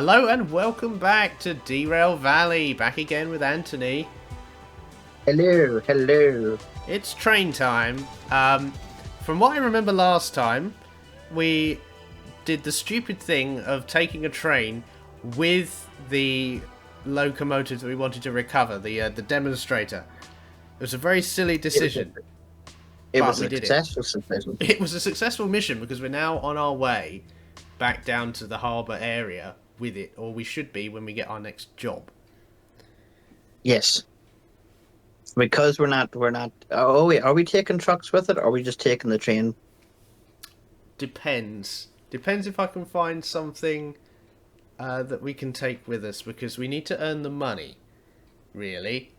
Hello and welcome back to Derail Valley. Back again with Anthony. Hello, hello. It's train time. From what I remember last time, we did the stupid thing of taking a train with the locomotive that we wanted to recover, the demonstrator. It was a very silly decision, It but was we a did it. successful submission. It was a successful mission because we're now on our way back down to the harbour area with it, or we should be when we get our next job. Yes, because we're not. Oh wait, are we taking trucks with it, or are we just taking the train? Depends if I can find something that we can take with us, because we need to earn the money, really.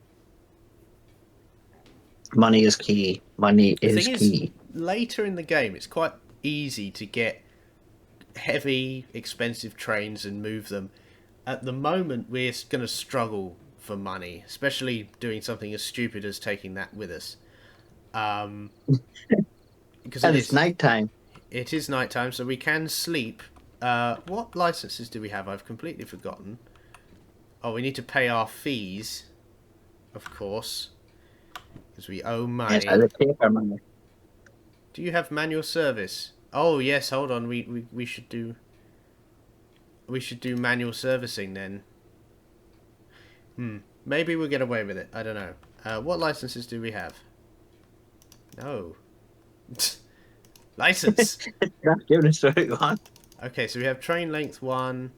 Money is key. Money The is thing is, key. later in the game, it's quite easy to get heavy, expensive trains and move them. At the moment, we're going to struggle for money, especially doing something as stupid as taking that with us. Because And it's nighttime. it is nighttime, so we can sleep. What licenses do we have? I've completely forgotten. Oh, we need to pay our fees, of course, because we owe Yes, I money. would take our money. Do you have manual service? Oh yes, hold on. We should do manual servicing then. Maybe we'll get away with it. I don't know. What licenses do we have? No. License. Not giving us what we want. Okay, so we have train length 1.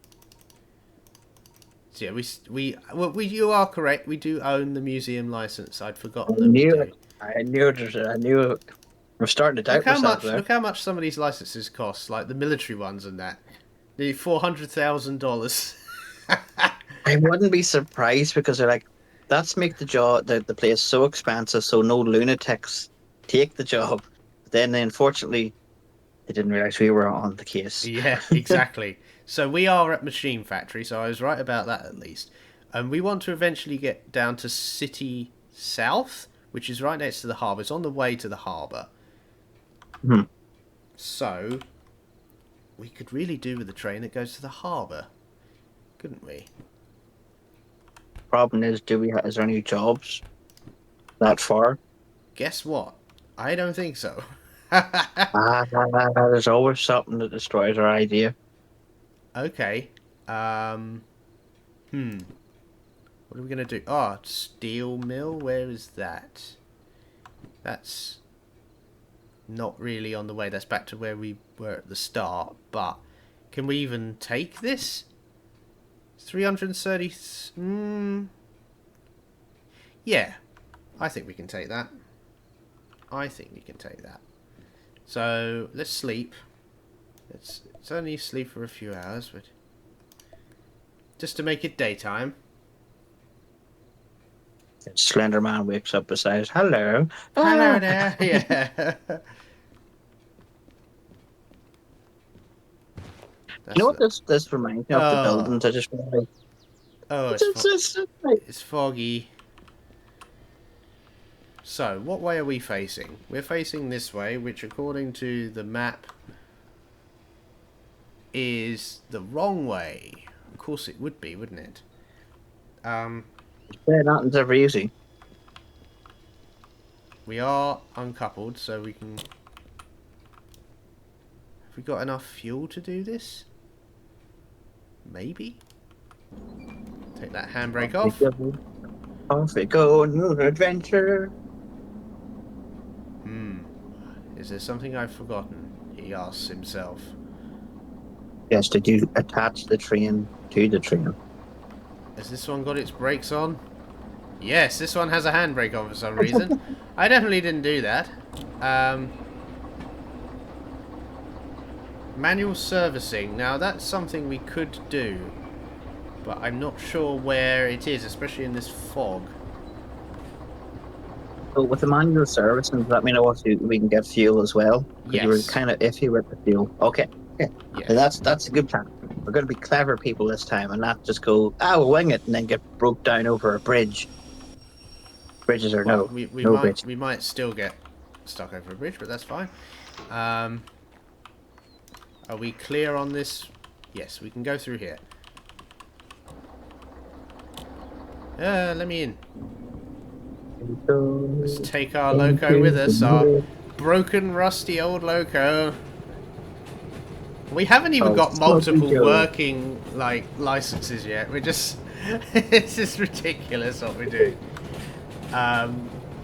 So yeah, you are correct. We do own the museum license. I'd I forgotten that we knew do. it. I knew it. I knew it. We're starting to doubt myself there. Look how much some of these licenses cost, like the military ones and that. Nearly $400,000. I wouldn't be surprised because they're like, that's make the place so expensive, so no lunatics take the job. Then unfortunately they didn't realize we were on the case. Yeah, exactly. So we are at Machine Factory, so I was right about that at least. And we want to eventually get down to City South, which is right next to the harbour. It's on the way to the harbour. Hmm. So we could really do with the train that goes to the harbour, couldn't we? Problem is, is there any jobs that far? Guess what? I don't think so. There's always something that destroys our idea. Okay. Um. What are we gonna do? Oh, steel mill. Where is that? That's not really on the way. That's back to where we were at the start. But can we even take this? 330. Yeah, I think we can take that. I think we can take that. So let's sleep. It's only sleep for a few hours, but just to make it daytime. Slender Man wakes up beside us. Hello. Hello Ah. there. Yeah. You know That's what the. this reminds me of? The Oh. buildings. I just realized. Oh, Like, it's foggy. So, what way are we facing? We're facing this way, which according to the map is the wrong way. Of course it would be, wouldn't it? yeah, nothing's ever easy. We are uncoupled, so we can... Have we got enough fuel to do this? Maybe? Take that handbrake off. Off we go, new adventure. Is there something I've forgotten? He asks himself. Yes, did you attach the train to the train? Has this one got its brakes on? Yes, this one has a handbrake on for some reason. I definitely didn't do that. Manual servicing. Now, that's something we could do. But I'm not sure where it is, especially in this fog. So with the manual service, and let me know if we can get fuel as well. Because you were Yes. kind of iffy with the fuel. Okay. Yeah. Yes. And that's a good plan. We're going to be clever people this time and not just go, we'll wing it and then get broke down over a bridge. Bridges are Well, no. No bridge. we might still get stuck over a bridge, but that's fine. Are we clear on this? Yes, we can go through here. Let me in. Let's Go take our loco with into the us, our middle. broken, rusty old loco. We haven't even Oh, got Smoky multiple Joe. working, like, licenses yet. We're just... it's just ridiculous what we're doing.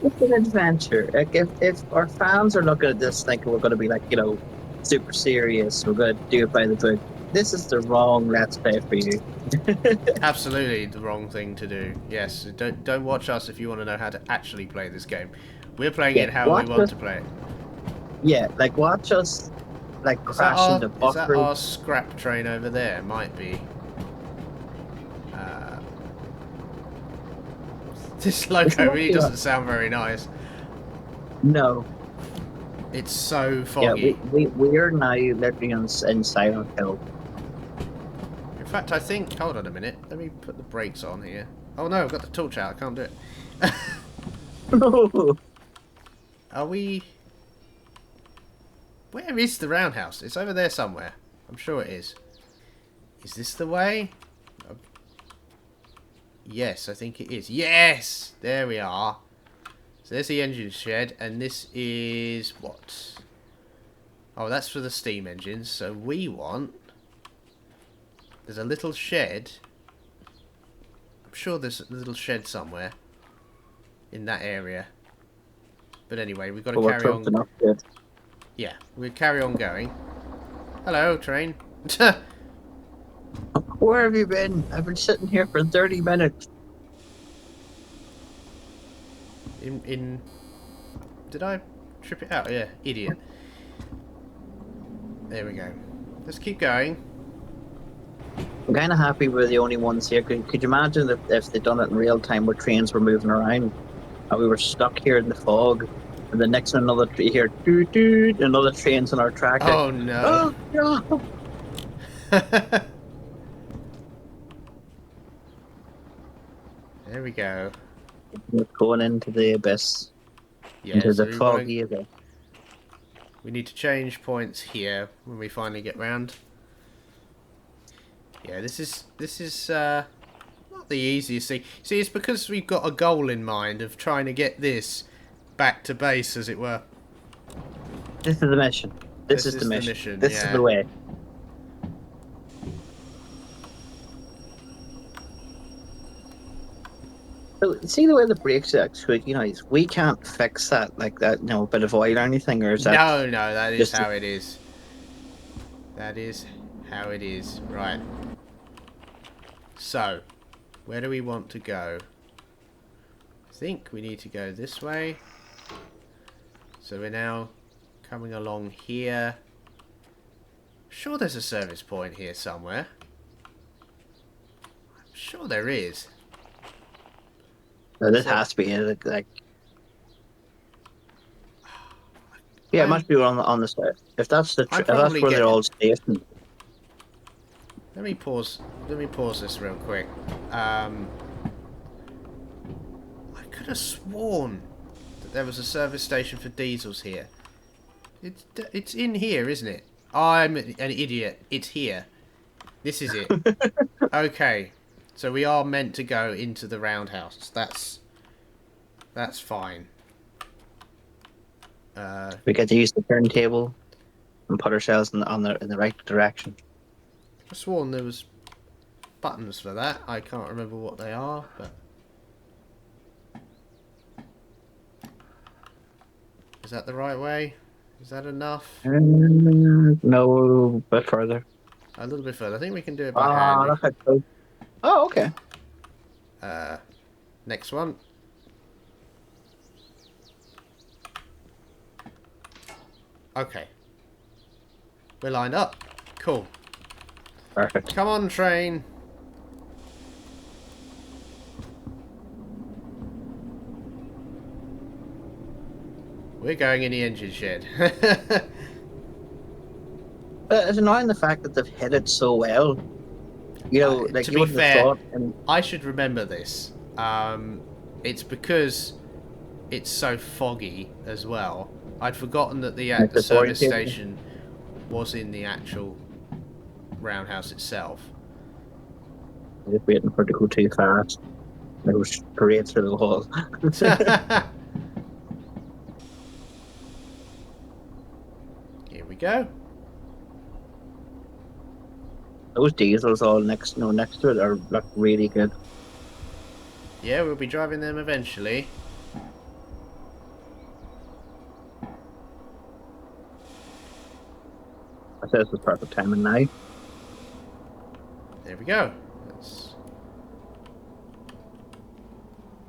It's an adventure. Like if our fans are looking at this thinking we're going to be like, super serious, we're going to do it by the book. This is the wrong Let's Play for you. Absolutely the wrong thing to do. Yes, don't watch us if you want to know how to actually play this game. We're playing Yeah, it how we watch want us. to play it. Yeah, like watch us, like crash into Is that buffers. our scrap train over there? Might be. Uh, this It's logo not really the doesn't sound very nice. no. It's so Yeah, we foggy. we we are now living in Silent Hill. In fact, I think... Hold on a minute. Let me put the brakes on here. Oh no, I've got the torch out. I can't do it. No, Are we... Where is the roundhouse? It's over there somewhere. I'm sure it is. Is this the way? Yes, I think it is. Yes! There we are. So there's the engine shed, and this is what? Oh, that's for the steam engines. So we want... There's a little shed. I'm sure there's a little shed somewhere in that area. But anyway, we've got to but we're carry close on. enough to it. Yeah, we'll carry on going. Hello, train. Where have you been? I've been sitting here for 30 minutes. in... Did I trip it out? Yeah, idiot. There we go. Let's keep going. I'm kind of happy we're the only ones here. Could you imagine if they'd done it in real time where trains were moving around and we were stuck here in the fog and the next another tree here, doo doo, another train's on our track. Like, Oh no. oh, no. There we go. We're going into the abyss, Yeah, into so the we want to... foggy abyss. We need to change points here when we finally get round. Yeah, this is not the easiest thing. See, it's because we've got a goal in mind of trying to get this back to base, as it were. This is the mission. This This is the is the mission. mission, This is yeah. the way. So, see the way the brakes are squeaky noise? We can't fix that like that, a bit of oil or anything, or is that No, no, that is just how it is. That is how it is. Right. So, where do we want to go? I think we need to go this way. So we're now coming along here. Sure there's a service point here somewhere. I'm sure there is. no, this So, has to be it, like yeah, it I'm must be on the side. If that's I'm if that's probably where they're getting... all stationed. Let me pause this real quick. I could have sworn that there was a service station for diesels here. It's in here, isn't it? I'm an idiot. It's here. This is it. Okay. So we are meant to go into the roundhouse. That's fine. We get to use the turntable and put ourselves in the right direction. I sworn there was buttons for that. I can't remember what they are, but is that the right way? Is that enough? No, a bit further. A little bit further. I think we can do it by Ah, hand. that's how close. Oh, okay. Next one. Okay. We're lined up. Cool. Perfect. Come on, train. We're going in the engine shed. But it's annoying the fact that they've hit it so well. Like To you be wouldn't have fair, thought. And I should remember this. It's because it's so foggy as well. I'd forgotten that the like service disorientating. station was in the actual roundhouse itself. Just waiting for it to go too fast. It was straight through the wall. Here we go. Those diesels all next, no, next to it are look really good. Yeah, we'll be driving them eventually. I said this was perfect timing now. There we go. That's...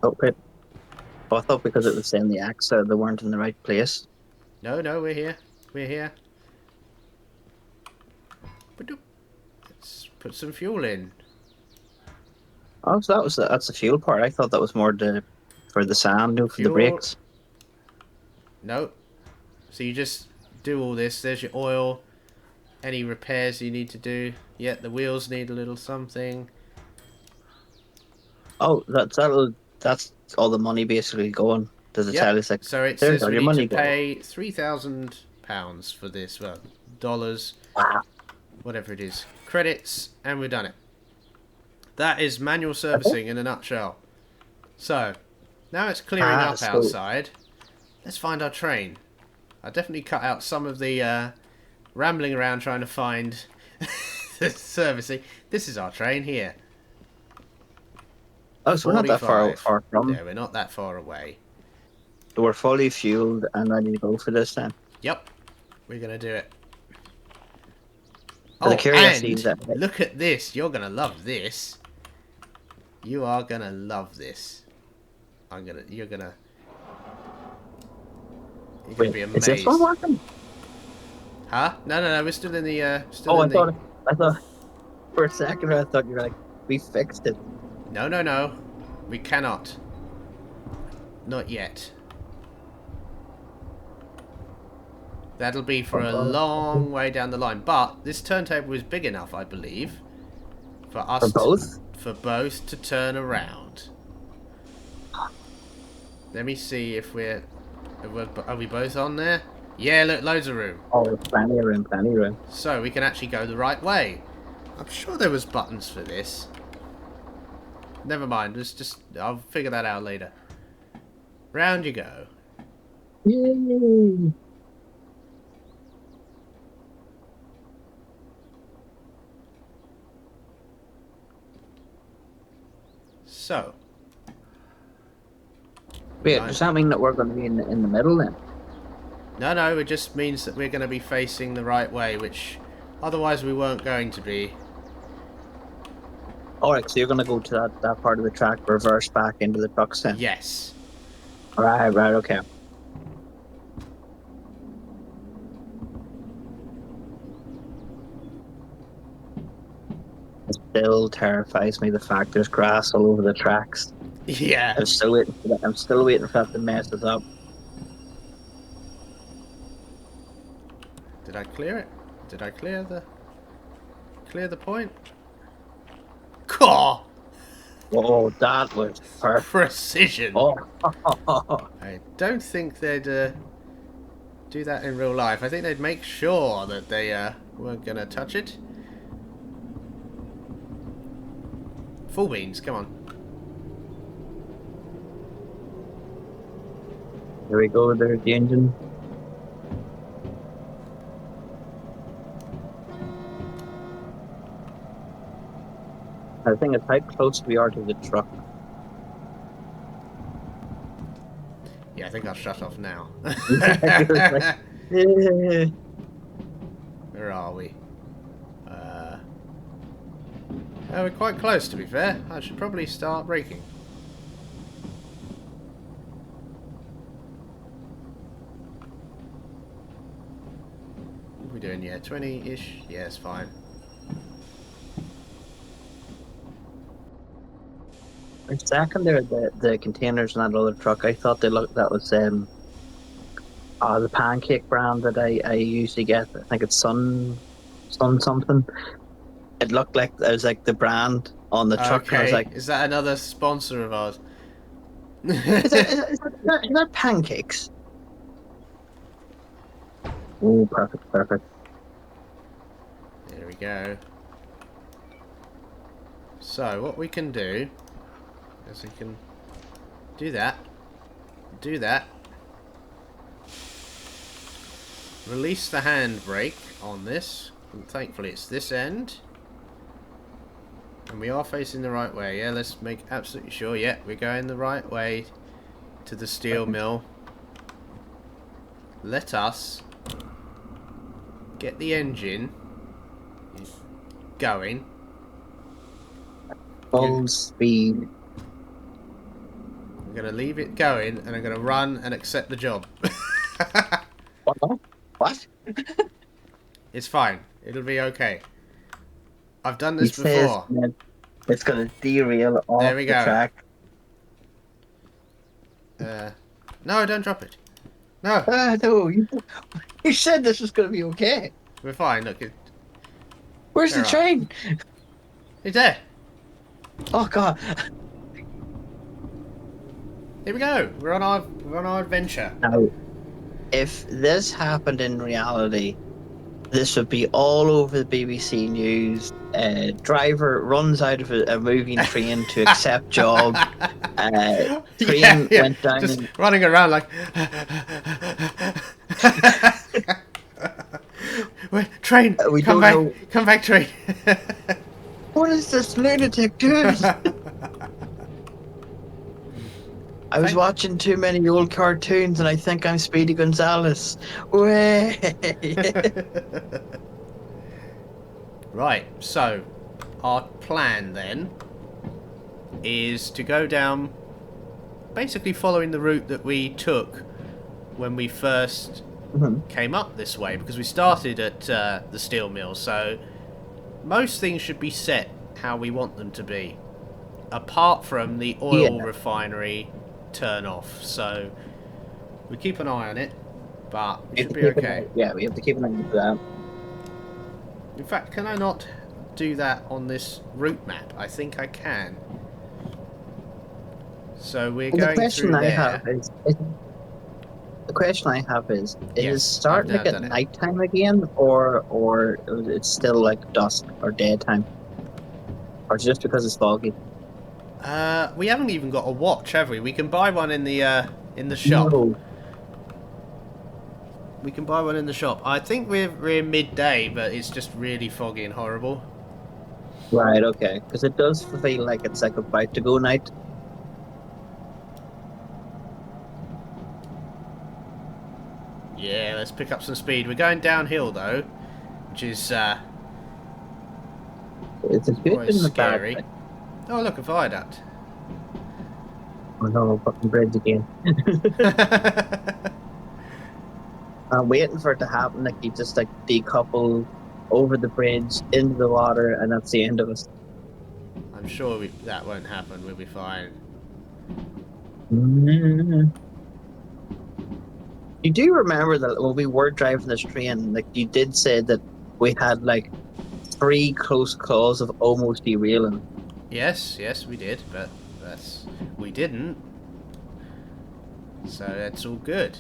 Oh, wait. Oh, I thought because it was saying the X, they weren't in the right place. No, no, we're here. We're here. Ba-doop. Let's put some fuel in. Oh, so that's the fuel part. I thought that was more for the sand, no, for the Fuel. brakes. No. So you just do all this. There's your oil. Any repairs you need to do. Yeah, the wheels need a little something. Oh, that's all the money basically going. Does it tell Yep. us like So it there's says all we your need to money going? pay £3,000 for this. Well, dollars, Wow. whatever it is. Credits, and we've done it. That is manual Okay. servicing in a nutshell. So, now it's clearing Ah, up so outside. Let's find our train. I definitely cut out some of the rambling around trying to find the servicing. This is our train here. we're not that 45. far from. Yeah, we're not that far away. So we're fully fueled and ready to go for this then. Yep, we're going to do it. For the Oh, curiosity and that look at this. You're going to love this. You are going to love this. You're going to wait, be is this one amazed. working? Huh? No, no, no. We're still in the Oh, I thought for a second I thought you were like we fixed it. No, no, no. We cannot. Not yet. That'll be for a Okay. long way down the line. But this turntable is big enough, I believe, for For us both? for both to turn around. Let me see if are we both on there? Yeah, look, loads of room. Oh, there's plenty of room, plenty of room. So we can actually go the right way. I'm sure there was buttons for this. Never mind. I'll figure that out later. Round you go. Yay! So, Wait, line. does that mean that we're going to be in the middle then? No, no, it just means that we're going to be facing the right way, which otherwise we weren't going to be. Alright, so you're going to go to that part of the track, reverse back into the trucks then? Yes. Right, okay. It still terrifies me the fact there's grass all over the tracks. Yeah. I'm still waiting for that to mess us up. Did I clear it? Did I clear the point? Caw! Oh, that was perfect. Precision. Oh, I don't think they'd do that in real life. I think they'd make sure that they weren't going to touch it. Full beans, come on. here we go. There's the engine. I think it's how close we are to the truck. Yeah, I think I'll shut off now. It's like, eh. Where are we? We're quite close, to be fair. I should probably start braking. What are we doing? Yeah, 20-ish. Yeah, it's fine. For a second there, the containers in that other truck, I thought that was the pancake brand that I usually get. I think it's Sun something. It looked like it was like the brand on the truck, and I was Okay, like, is that another sponsor of ours? is that pancakes? Oh, perfect. There we go. So, what we can do... as we can do that. Do that. Release the handbrake on this. And thankfully it's this end. And we are facing the right way. Yeah, let's make absolutely sure. Yeah, we're going the right way to the steel mill. Let us get the engine going. Full speed. I'm going to leave it going and I'm going to run and accept the job. What? It's fine. It'll be okay. I've done He this says before. that it's going to derail There off we the go. track. No, don't drop it. No, No, you said this was going to be okay. we're fine. Look, Where's there the are. train? It's there. Oh God! Here we go. We're on our adventure. Now, if this happened in reality, this would be all over the BBC News. Driver runs out of a moving train to accept job. Train went down. Just running around like. Wait, train, We come don't back, know. come back, train. What is this lunatic doing? I was watching too many old cartoons, and I think I'm Speedy Gonzales. Way. Right, so our plan then is to go down, basically following the route that we took when we first came up this way, because we started at the steel mill, so most things should be set how we want them to be, apart from the oil refinery turn off. So we keep an eye on it, but it should be okay. Yeah, we have to keep an eye on that. In fact, can I not do that on this route map? I think I can. So we're And going the question through I there. have is, the question I have is Yes, it starting I've to now get done it. nighttime again, or it's still like dusk or daytime, or just because it's foggy? We haven't even got a watch, have we? We can buy one in the shop. No. We can buy one in the shop. I think we're midday, but it's just really foggy and horrible. Right. Okay. Because it does feel like it's like about to go night. Yeah, let's pick up some speed. We're going downhill though, which is It's a good always and a bad scary. thing. Oh, look, a viaduct. Oh no, fucking bridge again. I'm waiting for it to happen. Like you just like decouple over the bridge into the water, and that's the end of it. I'm sure that won't happen. We'll be fine. Mm. You do remember that when we were driving this train, like you did say that we had like 3 close calls of almost derailing. Yes, we did, but we didn't. So that's all good.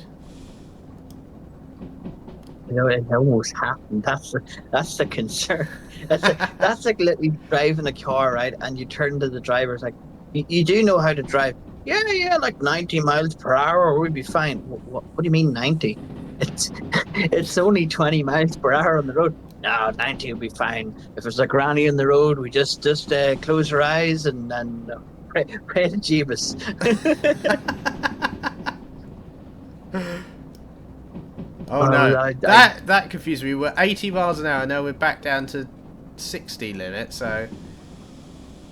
You know, it almost happened. That's the concern. That's like literally driving a car, right? And you turn to the driver, it's like, you do know how to drive. Yeah, like 90 miles per hour, we'd be fine. What do you mean 90? It's only 20 miles per hour on the road. No, 90 will be fine. If there's a granny on the road, we just close our eyes and pray to Jeebus. Oh no, I- that confused me. We're 80 miles an hour, now we're back down to 60 limit, so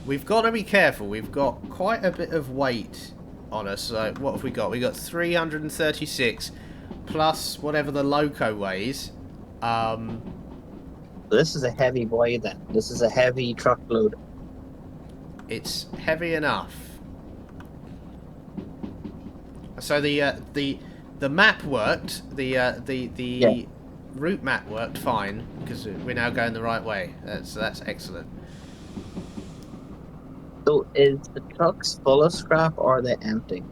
we've got to be careful. We've got quite a bit of weight on us. So what have we got? We got 336 plus whatever the loco weighs. This is a heavy boy then. This is a heavy truckload. It's heavy enough. So the map worked. The route map worked fine because we're now going the right way. That's excellent. So is the trucks full of scrap or are they empty?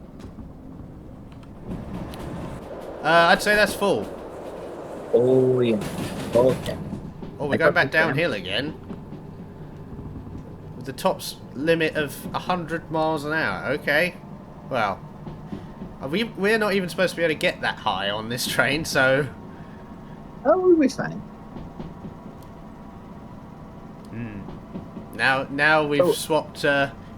I'd say that's full. Oh yeah. Okay. Oh, we're going back downhill again. the top limit of 100 miles an hour. Okay. Well, we're not even supposed to be able to get that high on this train, so... Oh, we'll be fine. Now we've So, swapped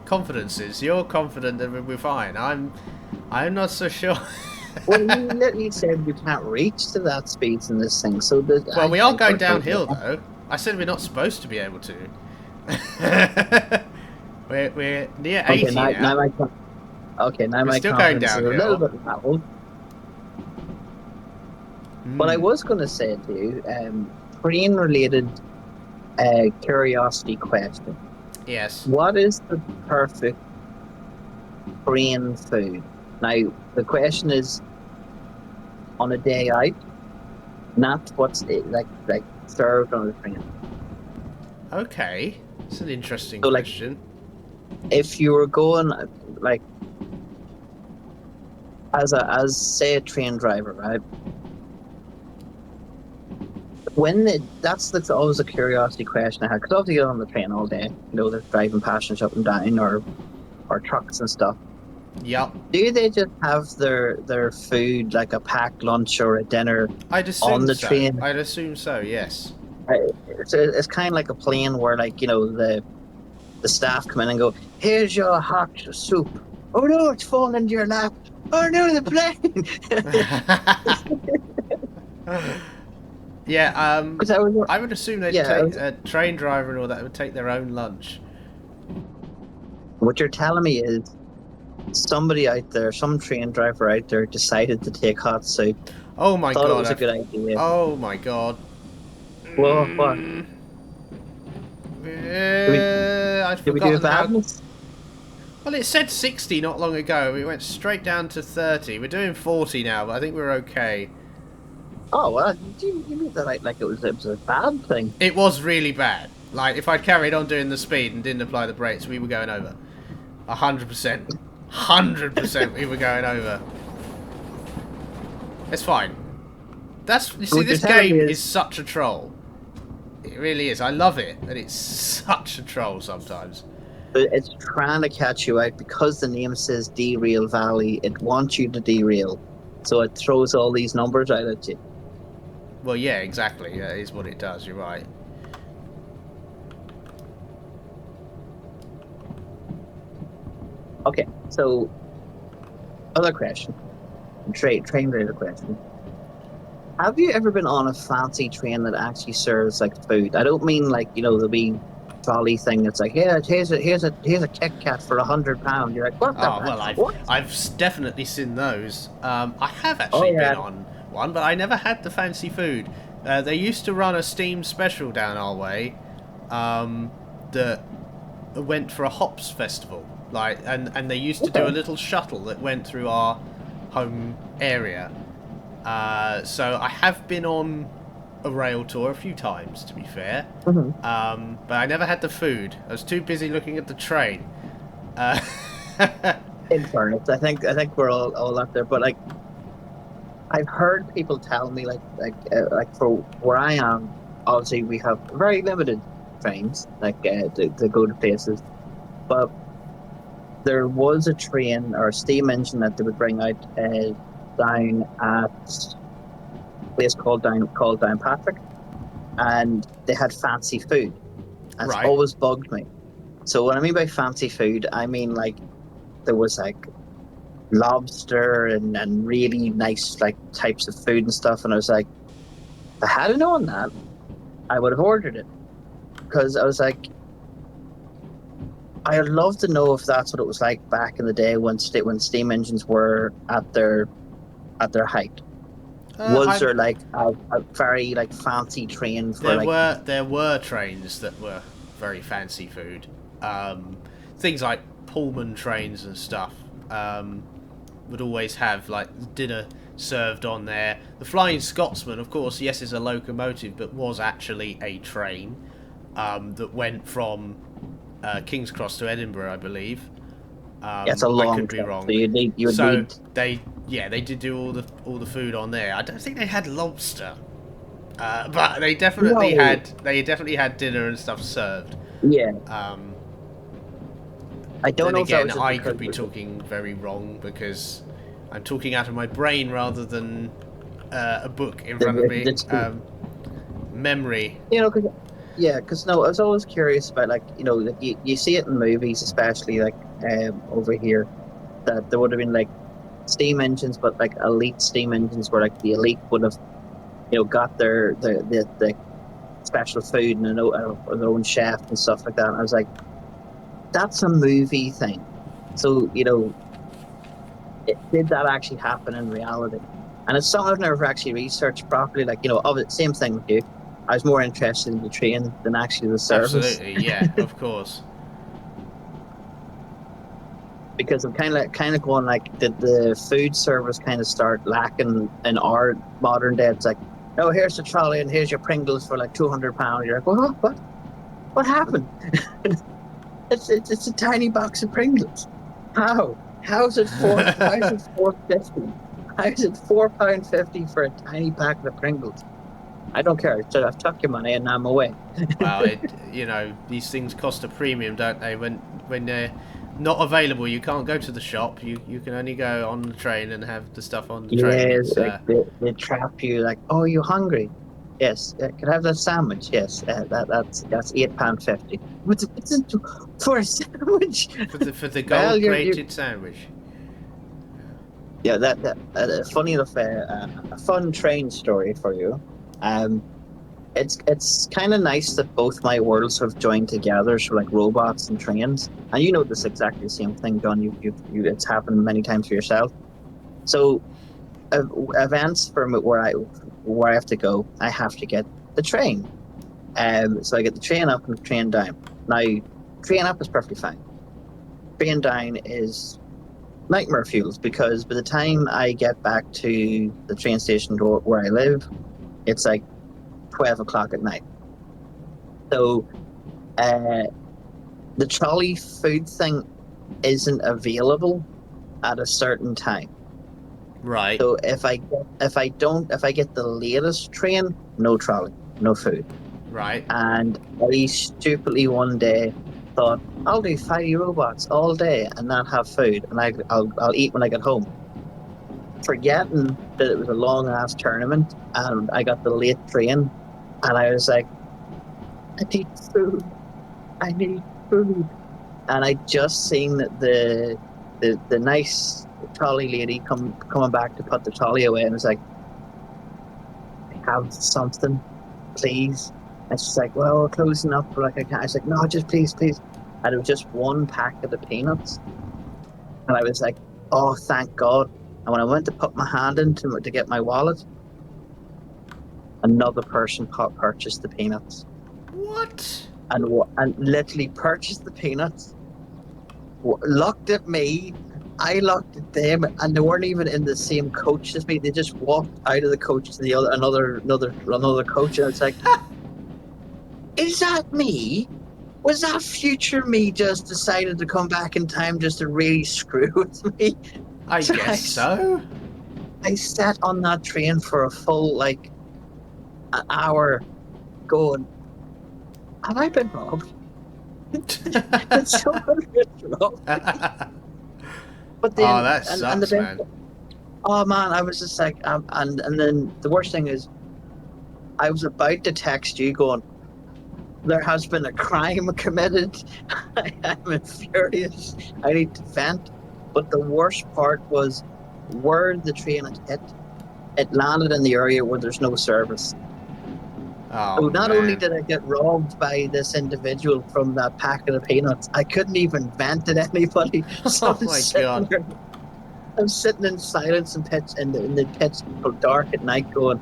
confidences. You're confident that we're fine. I'm not so sure. well, you literally said we can't reach to that speed in this thing, so Well, I we are think going we're totally downhill fine. though. I said we're not supposed to be able to. we're near Okay, 80 now now. now We're my still going confidence is a little downhill. bit level. But I Hmm. was going to say to you, train-related curiosity question. Yes. What is the perfect train food? Now, the question is on a day out, not what's like served on the train. Okay. It's an interesting So, like, question. if you were going like as say a train driver, right? That's always a curiosity question I had because obviously you're on the train all day, they're driving passengers up and down or trucks and stuff. Yup. Do they just have their food like a packed lunch or a dinner I'd on assume the so. train? I'd assume so. Yes. Uh, it's kind of like a plane where like the staff come in and go, "Here's your hot soup." Oh no, it's falling into your lap. Oh no, the plane. Yeah. Because I was I would assume they'd yeah, I take was, a train driver and all that would take their own lunch. what you're telling me is somebody out there, some train driver out there, decided to take hot soup. Oh my Thought it god. was a good idea. Oh my god. Well, what? I'd Did we do a forgotten how. badness? Well, it said 60 not long ago. We went straight down to 30. We're doing 40 now, but I think we're okay. Oh well, you made that like it was a bad thing. It was really bad. Like, if I'd carried on doing the speed and didn't apply the brakes, we were going over. 100%. 100% we were going over. It's fine. You see, What you're this telling me game is is such a troll. It really is. I love it, and it's such a troll sometimes. it's trying to catch you out because the name says Derail Valley. It wants you to derail, so it throws all these numbers out at you. Well, yeah, exactly. That is what it does. You're right. Okay, so other question, train related question. Have you ever been on a fancy train that actually serves like food? I don't mean like the wee trolley thing that's like, yeah, here's a Kit Kat for £100. You're like, what the Oh well, what? I've definitely seen those. I have Oh actually been yeah. on one, but I never had the fancy food. They used to run a Steam special down our way, that went for a hops festival. Like, and they used to do a Okay. little shuttle that went through our home area. So I have been on a rail tour a few times, to be fair. Hmm. But I never had the food. I was too busy looking at the train. Uh, In fairness, I think we're all up there, but like I've heard people tell me like for where I am, obviously we have very limited trains to go to places, but there was a train or a steam engine that they would bring out down at a place called Downpatrick, and they had fancy food. That's right. always bugged me. So what I mean by fancy food, I mean like there was like lobster and really nice like types of food and stuff, and I was like, if I had known that, I would have ordered it because I was like, I'd love to know if that's what it was like back in the day when steam engines were at their height. Was I'm there like a very like fancy train for like? There were trains that were very fancy food. Things like Pullman trains and stuff would always have like dinner served on there. The Flying Scotsman, of course, yes, is a locomotive, but was actually a train that went from King's Cross to Edinburgh, I believe. It's a I long could be trip, so wrong. you would So need. they did do all the food on there. I don't think they had lobster, but they definitely No. had dinner and stuff served. Yeah. Um, I don't Then know if that again, was just I because could be talking very wrong because I'm talking out of my brain rather than a book in front of me. the Memory. you know, cause, yeah, because no, I was always curious about like like you see it in movies, especially like over here that there would have been like steam engines, but like elite steam engines where like the elite would have got the special food and their own chef and stuff like that. And I was like, that's a movie thing. So did that actually happen in reality? And it's something I've never actually researched properly. Like, of it, same thing with you. I was more interested in the train than actually the service Absolutely, yeah, of course. because I'm kind of going like, did the food service kind of start lacking in our modern day? It's like, oh, here's the trolley and here's your Pringles for like £200. You're like, what happened? It's a tiny box of Pringles. How? How is it 4.50? How is it £4.50 for a tiny packet of Pringles? I don't care. So I've tucked your money and I'm away. Well, these things cost a premium, don't they? When they're not available, you can't go to the shop. You can only go on the train and have the stuff on the train. Yeah, It's like they trap you. Like, oh, you hungry? Yes. Can I have that sandwich? Yes. That's £8.50. What's it for a sandwich? for the Well, gold you're plated sandwich. yeah. That funny enough. A fun train story for you. Um, it's kind of nice that both my worlds have joined together, so like robots and trains. And you know this exactly the same thing, John. It's happened many times for yourself. So uh, events from where I have to go, I have to get the train. So I get the train up and the train down. Now, train up is perfectly fine. Train down is nightmare fuels because by the time I get back to the train station where I live, it's like 12 o'clock at night. So uh, the trolley food thing isn't available at a certain time. Right, So if I get the latest train, no trolley, no food. right. And I stupidly one day thought I'll do fiery robots all day and not have food, and I'll eat when I get home, forgetting that it was a long ass tournament and I got the late train, and I was like, I need food, I need food, and I just seen the nice trolley lady coming back to put the trolley away, and was like, have something, please. And she's like, well, we're closing up. But like, I can't. I was like, no, just please, please. And it was just one packet of peanuts. And I was like, oh, thank God. And when I went to put my hand in to get my wallet, another person purchased the peanuts What? and literally purchased the peanuts, looked at me. I looked at them, and they weren't even in the same coach as me. They just walked out of the coach to the other another coach, and it's like, is that me? Was that future me just decided to come back in time just to really screw with me? I So guess so. I sat on that train for a full like an hour going, have I been robbed? Did someone get robbed? But Oh, then that and the sucks, best, man. oh man, I was just like and then the worst thing is I was about to text you going, there has been a crime committed. I'm furious. I need to vent. But the worst part was where the train had hit. It landed in the area where there's no service. Oh So not only man. did I get robbed by this individual from that packet of peanuts, I couldn't even vent at anybody. So Oh my god. I'm sitting in silence and pitch in the pitch dark at night, going,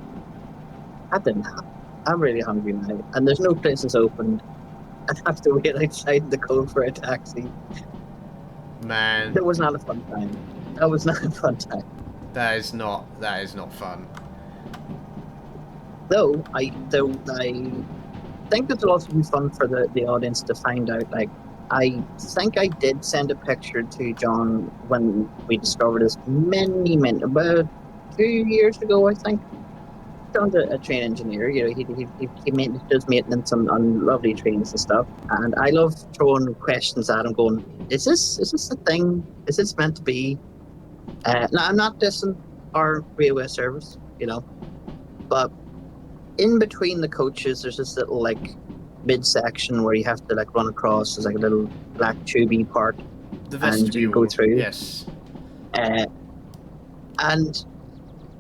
that didn't happen. I'm really hungry now, and there's no places open. I have to wait outside the cold for a taxi. Man, That was not a fun time. That was not a fun time. that is not fun. Though I think it'll also be fun for the audience to find out. Like, I think I did send a picture to John when we discovered this about 2 years ago, I think. John's a train engineer. You know, does maintenance on lovely trains and stuff. And I love throwing questions at him, going, "Is this a thing? Is this meant to be?" Now I'm not dissing our railway service, but in between the coaches, there's this little like midsection where you have to like run across. There's like a little black tubey part, The and you go vestibule, through. yes. And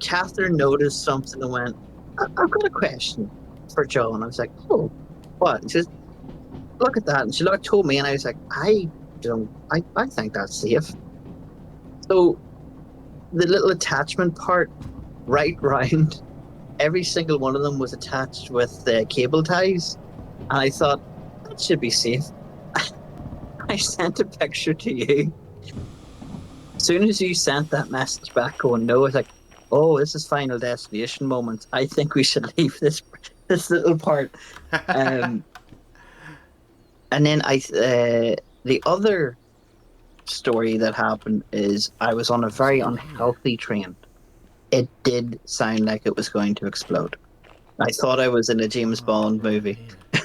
Catherine noticed something and went, I've got a question for John. I was like, oh, what? She says, look at that. And she told me, and I was like, I think that's safe. So the little attachment part right round, every single one of them was attached with cable ties. And I thought, that should be safe. I sent a picture to you. As soon as you sent that message back going, no, I was like, oh, this is Final Destination moment. I think we should leave this little part. Um, and then the other story that happened is I was on a What's very in here? unhealthy train. It did sound like it was going to explode. I thought I was in a James Oh, Bond right movie. here.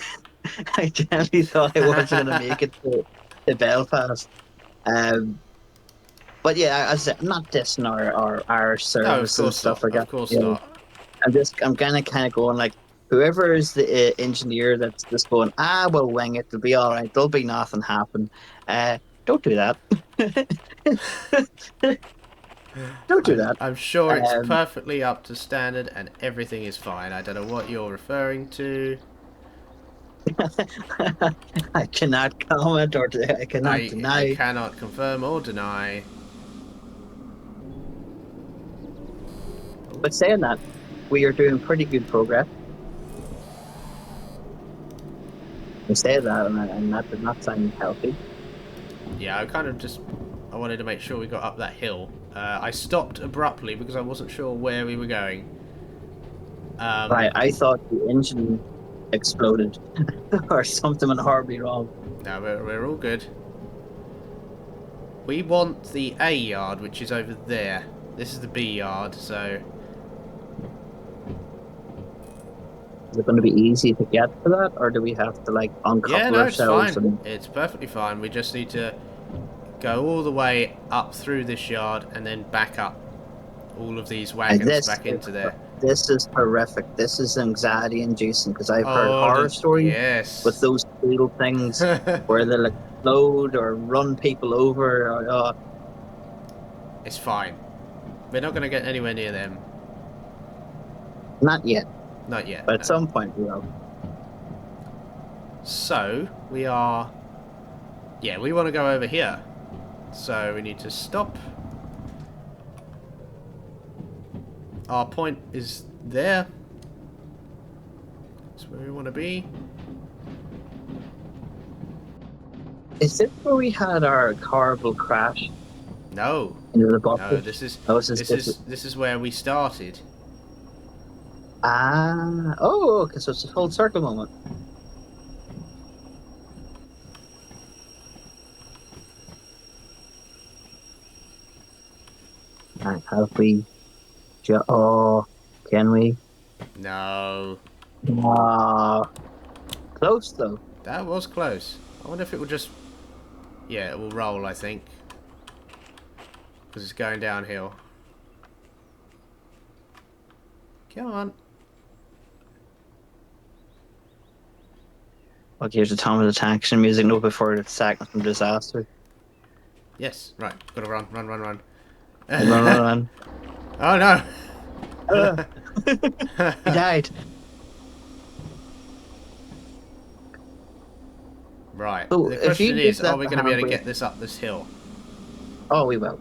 I genuinely thought I wasn't going to make it to Belfast. Um, but yeah, as I said, I'm not dissing our No, of service and course stuff not. like Of that. course not. I'm kind of going like, whoever is the engineer that's just going, we'll wing it. It'll be all right. There'll be nothing happen. Don't do that. Don't do that. I'm sure it's Um, perfectly up to standard and everything is fine. I don't know what you're referring to. I cannot comment I cannot I deny. cannot confirm or deny. But saying that, we are doing pretty good progress. I say that, and that does not sound healthy. Yeah, I wanted to make sure we got up that hill. I stopped abruptly because I wasn't sure where we were going. Right, I thought the engine exploded or something went horribly wrong. No, we're all good. We want the A yard, which is over there. This is the B yard, so... Is it going to be easy to get to that, or do we have to like Yeah, uncouple no, it's ourselves fine. and It's perfectly fine. We just need to go all the way up through this yard and then back up all of these wagons this? back into there. This is horrific. This is anxiety inducing because I've heard Oh, horror stories with yes. those little things where they'll explode or run people over. It's fine. We're not going to get anywhere near them. Not yet, Not yet, but at no. some point we will. So, we are... Yeah, we want to go over here. So, we need to stop. Our point is there. That's where we want to be. Is this where we had our horrible crash No. into the buses? No, this is... Oh, This is where we started. okay, so it's a full circle moment. Right, have we? Oh, can we? No. Ah, close though. That was close. I wonder if it will just... Yeah, it will roll, I think. Because it's going downhill. Come on. Okay, here's the time of the action music note before the second from disaster. Yes, right. Gotta run, run, run, run. Run. Oh no! He died. Right. So The if you question give is, that are we the going to be able to handbrake- get this up this hill? Oh, we will.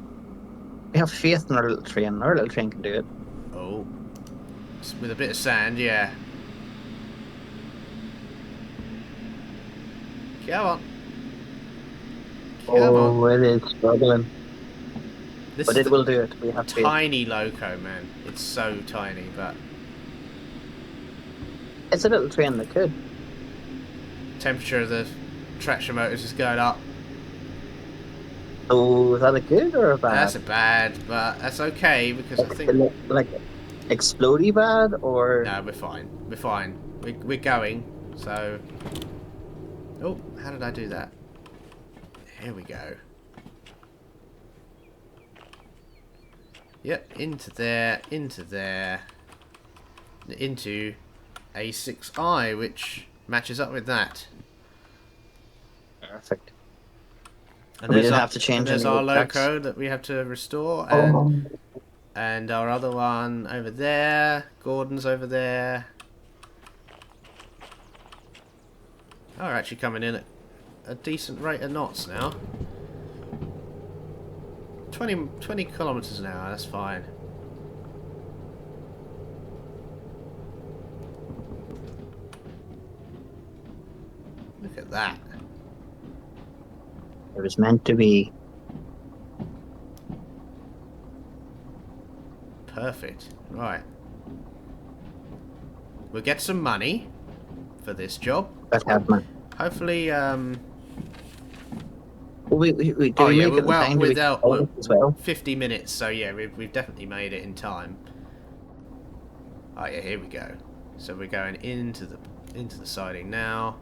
We have faith in our little train. Our little train can do it. Oh. With a bit of sand, yeah. Come on. Come Oh, on. it is struggling, This but is it will do it. We have faith. tiny loco, man. It's so tiny, but... It's a little train that could. Temperature of the traction motors is going up. Oh, is that a good or a bad? That's a bad, but that's okay, because I think... Like explodey bad or? No, we're fine. We're fine. We're going. So. Oh, how did I do that? Here we go. Yep, into there, into A6I, which matches up with that. Perfect. And We there's didn't our have to change any our of the tracks. loco that we have to restore, Oh, and our other one over there. Gordon's over there. Oh, we're actually coming in at a decent rate of knots now. 20 kilometers an hour. That's fine. Look at that. it was meant to be. Perfect. Right. We'll get some money for this job. That happened. Hopefully, Well, did oh we yeah, make it in time? Did we get we're bonus as well? 50 minutes, so yeah, we've definitely made it in time. Oh yeah, here we go. So we're going into the siding now.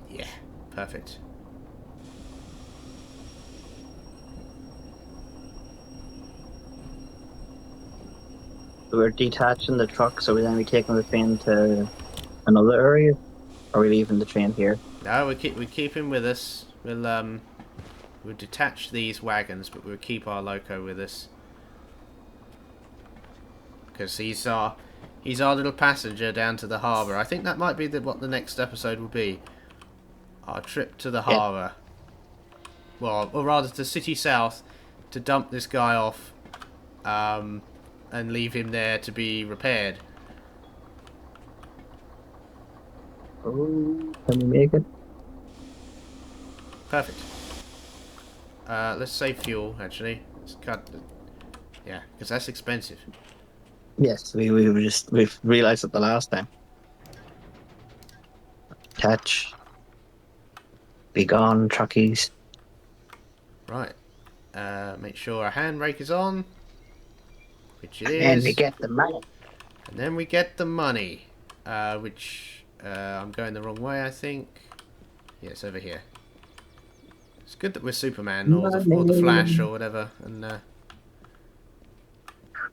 Yeah, perfect. We're detaching the truck, so we're then be taking the train to another area. Or are we leaving the train here? No, we keep him with us. We'll detach these wagons, but we'll keep our loco with us because he's our little passenger down to the harbour. I think that might be what the next episode will be. Our trip to the Yeah. harbour. Well, or rather to City South to dump this guy off and leave him there to be repaired. Oh, can we make it? Perfect. Let's save fuel, actually. Let's cut... Yeah, because that's expensive. Yes, we've realised it the last time. Catch. Be gone, truckies. Right. Make sure our handbrake is on. Which it And we is. get the money. And then we get the money. Which... I'm going the wrong way, I think. Yeah, it's over here. It's good that we're Superman or the Flash or whatever. And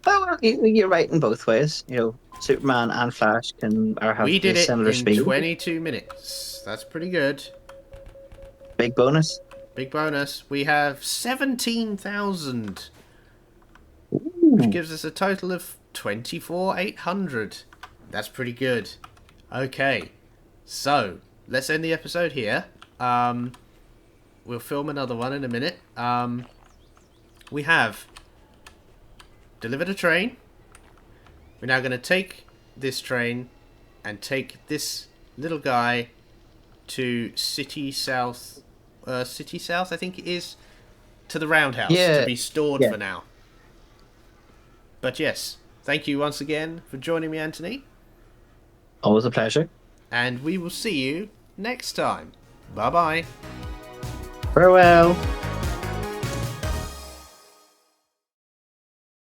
Well, you're right in both ways. You know, Superman and Flash have we did the it similar in speed. 22 minutes. That's pretty good. Big bonus. Big bonus. We have 17,000. Which Ooh. gives us a total of 24,800. That's pretty good. Okay. So, let's end the episode here. We'll film another one in a minute. We have delivered a train. We're now going to take this train and take this little guy to City South, I think it is, to the Roundhouse Yeah. to be stored Yeah. for now. But yes, thank you once again for joining me, Anthony. Always a pleasure. And we will see you next time. Bye-bye. Farewell.